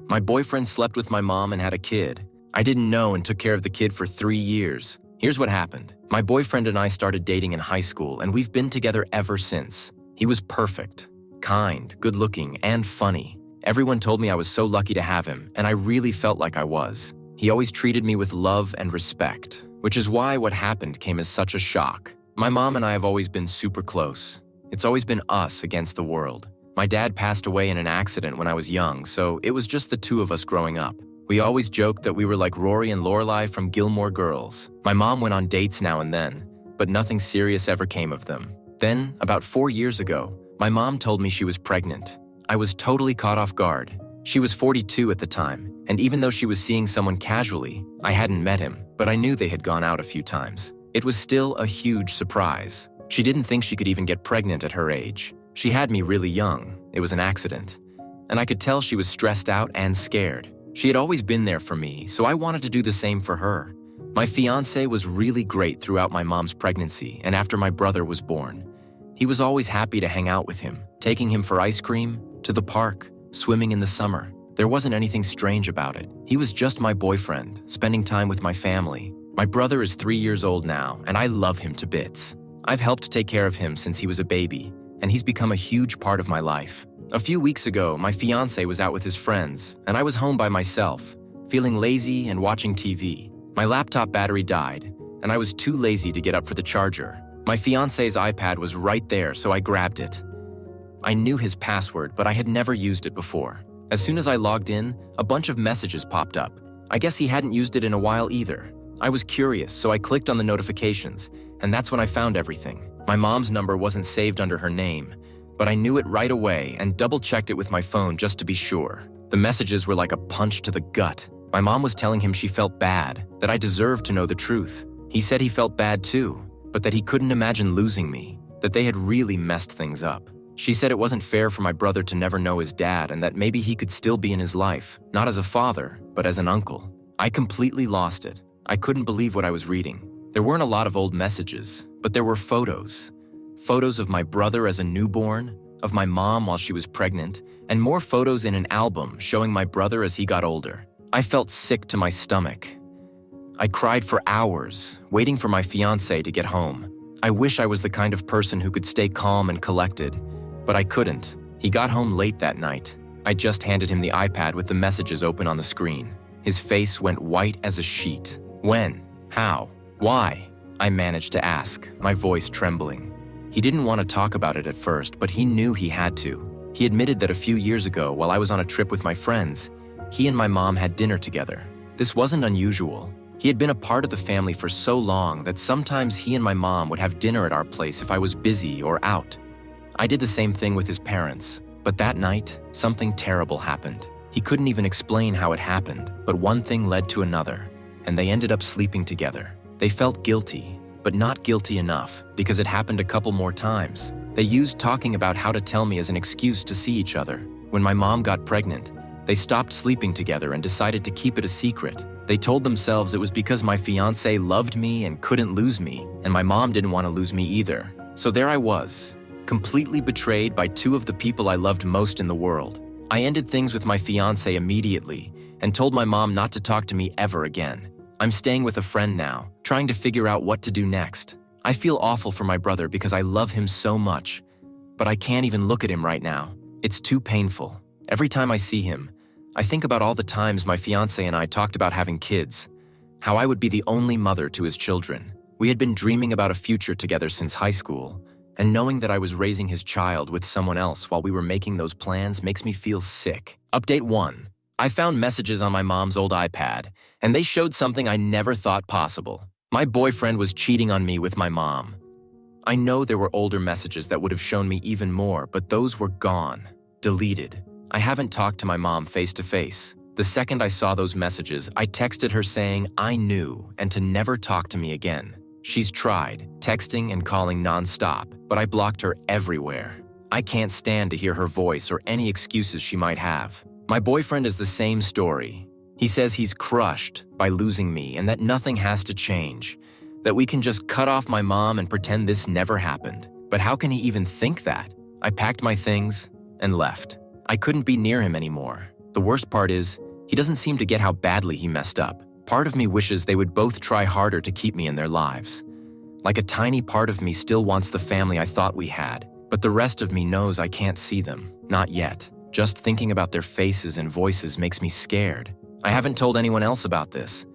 My boyfriend slept with my mom and had a kid. I didn't know and took care of the kid for 3 years. Here's what happened. My boyfriend and I started dating in high school, and we've been together ever since. He was perfect, kind, good-looking, and funny. Everyone told me I was so lucky to have him, and I really felt like I was. He always treated me with love and respect, which is why what happened came as such a shock. My mom and I have always been super close. It's always been us against the world. My dad passed away in an accident when I was young, so it was just the two of us growing up. We always joked that we were like Rory and Lorelai from Gilmore Girls. My mom went on dates now and then, but nothing serious ever came of them. Then, about 4 years ago, my mom told me she was pregnant. I was totally caught off guard. She was 42 at the time, and even though she was seeing someone casually, I hadn't met him, but I knew they had gone out a few times. It was still a huge surprise. She didn't think she could even get pregnant at her age. She had me really young. It was an accident. And I could tell she was stressed out and scared. She had always been there for me, so I wanted to do the same for her. My fiancé was really great throughout my mom's pregnancy and after my brother was born. He was always happy to hang out with him, taking him for ice cream, to the park, swimming in the summer. There wasn't anything strange about it. He was just my boyfriend, spending time with my family. My brother is 3 years old now, and I love him to bits. I've helped take care of him since he was a baby, and he's become a huge part of my life. A few weeks ago, my fiancé was out with his friends, and I was home by myself, feeling lazy and watching TV. My laptop battery died, and I was too lazy to get up for the charger. My fiancé's iPad was right there, so I grabbed it. I knew his password, but I had never used it before. As soon as I logged in, a bunch of messages popped up. I guess he hadn't used it in a while either. I was curious, so I clicked on the notifications, and that's when I found everything. My mom's number wasn't saved under her name, but I knew it right away and double-checked it with my phone just to be sure. The messages were like a punch to the gut. My mom was telling him she felt bad, that I deserved to know the truth. He said he felt bad too, but that he couldn't imagine losing me, that they had really messed things up. She said it wasn't fair for my brother to never know his dad and that maybe he could still be in his life, not as a father, but as an uncle. I completely lost it. I couldn't believe what I was reading. There weren't a lot of old messages, but there were photos. Photos of my brother as a newborn, of my mom while she was pregnant, and more photos in an album showing my brother as he got older. I felt sick to my stomach. I cried for hours, waiting for my fiancé to get home. I wish I was the kind of person who could stay calm and collected, but I couldn't. He got home late that night. I just handed him the iPad with the messages open on the screen. His face went white as a sheet. When? How? Why? I managed to ask, my voice trembling. He didn't want to talk about it at first, but he knew he had to. He admitted that a few years ago, while I was on a trip with my friends, he and my mom had dinner together. This wasn't unusual. He had been a part of the family for so long that sometimes he and my mom would have dinner at our place if I was busy or out. I did the same thing with his parents, but that night, something terrible happened. He couldn't even explain how it happened, but one thing led to another, and they ended up sleeping together. They felt guilty, but not guilty enough, because it happened a couple more times. They used talking about how to tell me as an excuse to see each other. When my mom got pregnant, they stopped sleeping together and decided to keep it a secret. They told themselves it was because my fiancé loved me and couldn't lose me, and my mom didn't want to lose me either. So there I was, completely betrayed by two of the people I loved most in the world. I ended things with my fiancé immediately and told my mom not to talk to me ever again. I'm staying with a friend now, trying to figure out what to do next. I feel awful for my brother because I love him so much, but I can't even look at him right now. It's too painful. Every time I see him, I think about all the times my fiancé and I talked about having kids, how I would be the only mother to his children. We had been dreaming about a future together since high school, and knowing that I was raising his child with someone else while we were making those plans makes me feel sick. Update 1. I found messages on my mom's old iPad, and they showed something I never thought possible. My boyfriend was cheating on me with my mom. I know there were older messages that would have shown me even more, but those were gone, deleted. I haven't talked to my mom face to face. The second I saw those messages, I texted her saying I knew and to never talk to me again. She's tried, texting and calling nonstop, but I blocked her everywhere. I can't stand to hear her voice or any excuses she might have. My boyfriend is the same story. He says he's crushed by losing me and that nothing has to change, that we can just cut off my mom and pretend this never happened. But how can he even think that? I packed my things and left. I couldn't be near him anymore. The worst part is, he doesn't seem to get how badly he messed up. Part of me wishes they would both try harder to keep me in their lives. Like a tiny part of me still wants the family I thought we had, but the rest of me knows I can't see them. Not yet. Just thinking about their faces and voices makes me scared. I haven't told anyone else about this.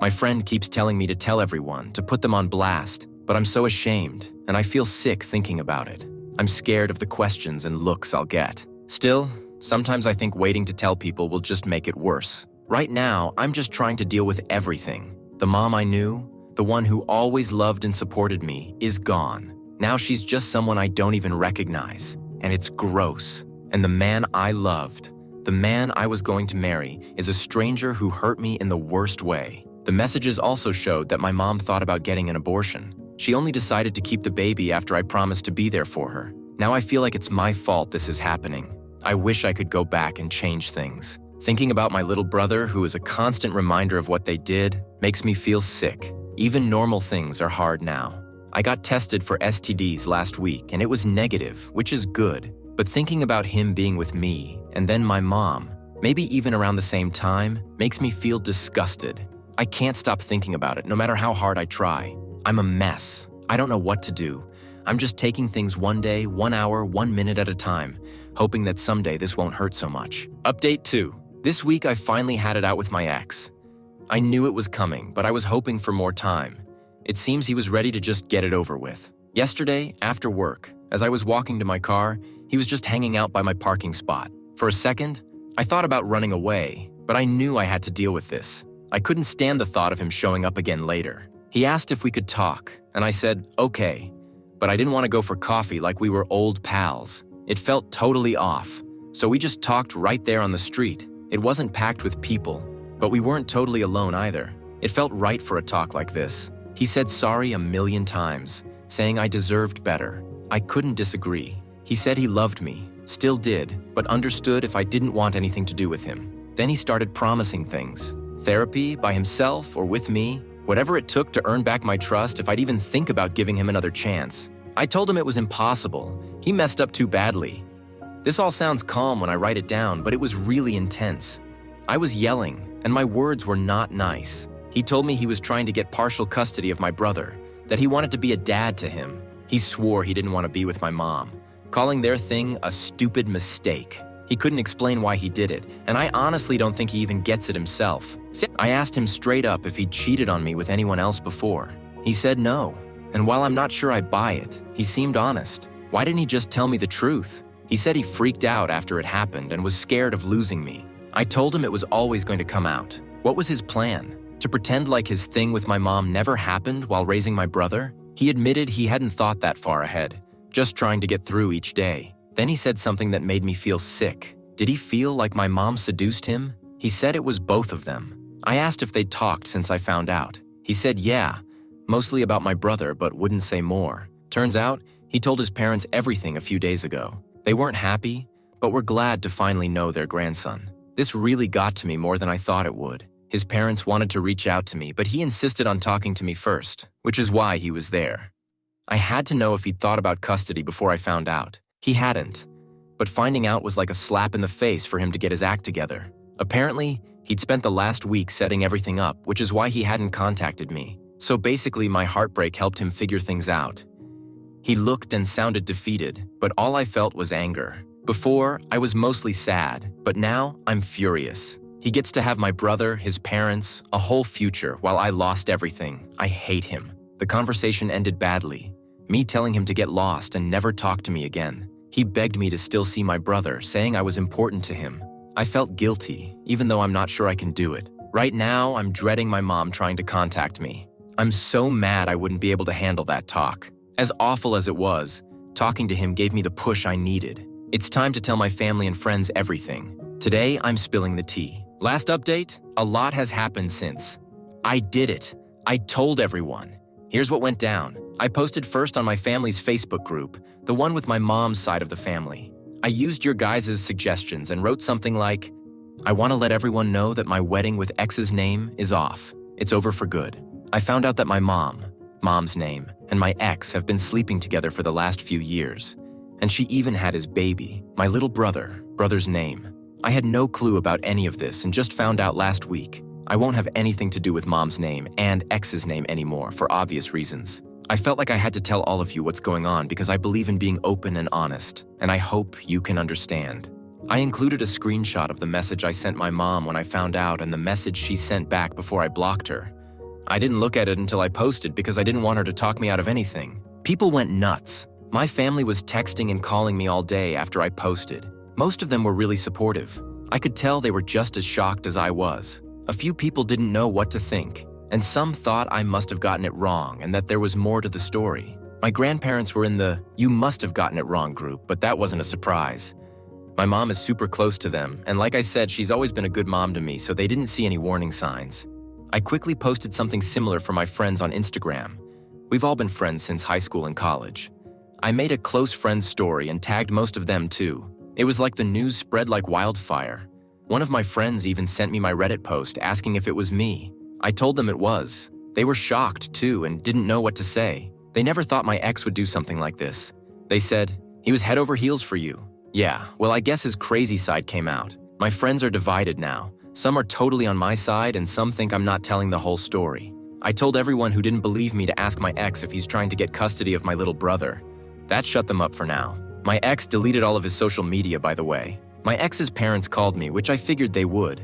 My friend keeps telling me to tell everyone, to put them on blast, but I'm so ashamed, and I feel sick thinking about it. I'm scared of the questions and looks I'll get. Still, sometimes I think waiting to tell people will just make it worse. Right now, I'm just trying to deal with everything. The mom I knew, the one who always loved and supported me, is gone. Now she's just someone I don't even recognize, and it's gross. And the man I loved, the man I was going to marry, is a stranger who hurt me in the worst way. The messages also showed that my mom thought about getting an abortion. She only decided to keep the baby after I promised to be there for her. Now I feel like it's my fault this is happening. I wish I could go back and change things. Thinking about my little brother, who is a constant reminder of what they did, makes me feel sick. Even normal things are hard now. I got tested for STDs last week and it was negative, which is good. But thinking about him being with me, and then my mom, maybe even around the same time, makes me feel disgusted. I can't stop thinking about it, no matter how hard I try. I'm a mess. I don't know what to do. I'm just taking things one day, 1 hour, 1 minute at a time, hoping that someday this won't hurt so much. Update 2. This week I finally had it out with my ex. I knew it was coming, but I was hoping for more time. It seems he was ready to just get it over with. Yesterday, after work, as I was walking to my car, he was just hanging out by my parking spot. For a second, I thought about running away, but I knew I had to deal with this. I couldn't stand the thought of him showing up again later. He asked if we could talk, and I said, okay, but I didn't want to go for coffee like we were old pals. It felt totally off, so we just talked right there on the street. It wasn't packed with people, but we weren't totally alone either. It felt right for a talk like this. He said sorry a million times, saying I deserved better. I couldn't disagree. He said he loved me, still did, but understood if I didn't want anything to do with him. Then he started promising things. Therapy, by himself or with me, whatever it took to earn back my trust if I'd even think about giving him another chance. I told him it was impossible. He messed up too badly. This all sounds calm when I write it down, but it was really intense. I was yelling, and my words were not nice. He told me he was trying to get partial custody of my brother, that he wanted to be a dad to him. He swore he didn't want to be with my mom, calling their thing a stupid mistake. He couldn't explain why he did it, and I honestly don't think he even gets it himself. I asked him straight up if he'd cheated on me with anyone else before. He said no, and while I'm not sure I buy it, he seemed honest. Why didn't he just tell me the truth? He said he freaked out after it happened and was scared of losing me. I told him it was always going to come out. What was his plan? To pretend like his thing with my mom never happened while raising my brother? He admitted he hadn't thought that far ahead, just trying to get through each day. Then he said something that made me feel sick. Did he feel like my mom seduced him? He said it was both of them. I asked if they'd talked since I found out. He said yeah, mostly about my brother, but wouldn't say more. Turns out, he told his parents everything a few days ago. They weren't happy, but were glad to finally know their grandson. This really got to me more than I thought it would. His parents wanted to reach out to me, but he insisted on talking to me first, which is why he was there. I had to know if he'd thought about custody before I found out. He hadn't, but finding out was like a slap in the face for him to get his act together. Apparently, he'd spent the last week setting everything up, which is why he hadn't contacted me. So basically, my heartbreak helped him figure things out. He looked and sounded defeated, but all I felt was anger. Before, I was mostly sad, but now I'm furious. He gets to have my brother, his parents, a whole future while I lost everything. I hate him. The conversation ended badly, me telling him to get lost and never talk to me again. He begged me to still see my brother, saying I was important to him. I felt guilty, even though I'm not sure I can do it. Right now, I'm dreading my mom trying to contact me. I'm so mad I wouldn't be able to handle that talk. As awful as it was, talking to him gave me the push I needed. It's time to tell my family and friends everything. Today, I'm spilling the tea. Last update, a lot has happened since. I did it. I told everyone. Here's what went down. I posted first on my family's Facebook group, the one with my mom's side of the family. I used your guys' suggestions and wrote something like, I want to let everyone know that my wedding with X's name is off. It's over for good. I found out that my mom's name, and my ex have been sleeping together for the last few years. And she even had his baby, my little brother's name. I had no clue about any of this and just found out last week. I won't have anything to do with Mom's name and X's name anymore for obvious reasons. I felt like I had to tell all of you what's going on because I believe in being open and honest, and I hope you can understand. I included a screenshot of the message I sent my mom when I found out and the message she sent back before I blocked her. I didn't look at it until I posted because I didn't want her to talk me out of anything. People went nuts. My family was texting and calling me all day after I posted. Most of them were really supportive. I could tell they were just as shocked as I was. A few people didn't know what to think, and some thought I must have gotten it wrong and that there was more to the story. My grandparents were in the "you must have gotten it wrong" group, but that wasn't a surprise. My mom is super close to them, and like I said, she's always been a good mom to me, so they didn't see any warning signs. I quickly posted something similar for my friends on Instagram. We've all been friends since high school and college. I made a close friends story and tagged most of them too. It was like the news spread like wildfire. One of my friends even sent me my Reddit post asking if it was me. I told them it was. They were shocked too and didn't know what to say. They never thought my ex would do something like this. They said, "He was head over heels for you." Yeah, well, I guess his crazy side came out. My friends are divided now. Some are totally on my side and some think I'm not telling the whole story. I told everyone who didn't believe me to ask my ex if he's trying to get custody of my little brother. That shut them up for now. My ex deleted all of his social media, by the way. My ex's parents called me, which I figured they would.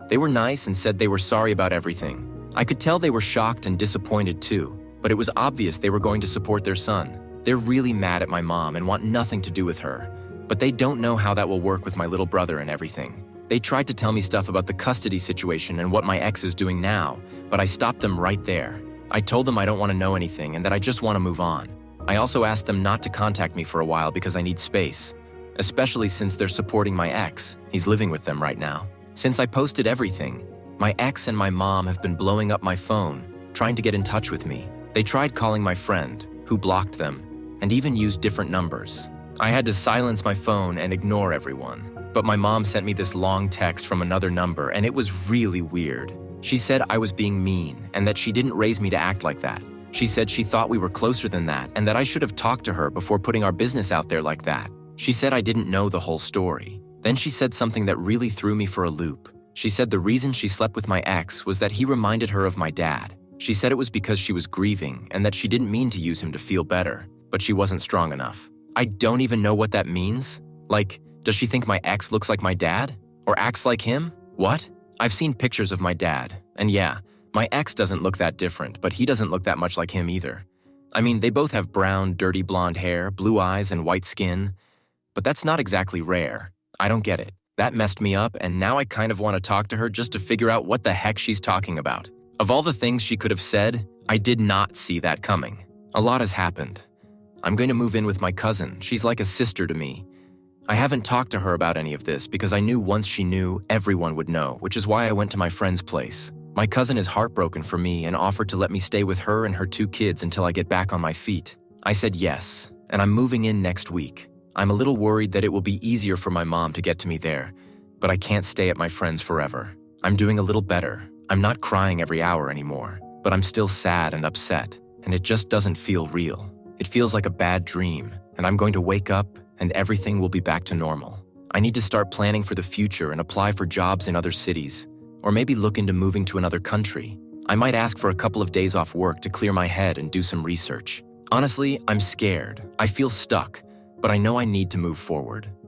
They were nice and said they were sorry about everything. I could tell they were shocked and disappointed too, but it was obvious they were going to support their son. They're really mad at my mom and want nothing to do with her, but they don't know how that will work with my little brother and everything. They tried to tell me stuff about the custody situation and what my ex is doing now, but I stopped them right there. I told them I don't want to know anything and that I just want to move on. I also asked them not to contact me for a while because I need space, especially since they're supporting my ex. He's living with them right now. Since I posted everything, my ex and my mom have been blowing up my phone, trying to get in touch with me. They tried calling my friend, who blocked them, and even used different numbers. I had to silence my phone and ignore everyone. But my mom sent me this long text from another number, and it was really weird. She said I was being mean and that she didn't raise me to act like that. She said she thought we were closer than that and that I should have talked to her before putting our business out there like that. She said I didn't know the whole story. Then she said something that really threw me for a loop. She said the reason she slept with my ex was that he reminded her of my dad. She said it was because she was grieving and that she didn't mean to use him to feel better, but she wasn't strong enough. I don't even know what that means. Like, does she think my ex looks like my dad? Or acts like him? What? I've seen pictures of my dad, and yeah, my ex doesn't look that different, but he doesn't look that much like him either. I mean, they both have brown, dirty blonde hair, blue eyes, and white skin, but that's not exactly rare. I don't get it. That messed me up, and now I kind of want to talk to her just to figure out what the heck she's talking about. Of all the things she could have said, I did not see that coming. A lot has happened. I'm going to move in with my cousin. She's like a sister to me. I haven't talked to her about any of this because I knew once she knew, everyone would know, which is why I went to my friend's place. My cousin is heartbroken for me and offered to let me stay with her and her 2 kids until I get back on my feet. I said yes, and I'm moving in next week. I'm a little worried that it will be easier for my mom to get to me there, but I can't stay at my friend's forever. I'm doing a little better. I'm not crying every hour anymore, but I'm still sad and upset, and it just doesn't feel real. It feels like a bad dream, and I'm going to wake up and everything will be back to normal. I need to start planning for the future and apply for jobs in other cities, or maybe look into moving to another country. I might ask for a couple of days off work to clear my head and do some research. Honestly, I'm scared. I feel stuck, but I know I need to move forward.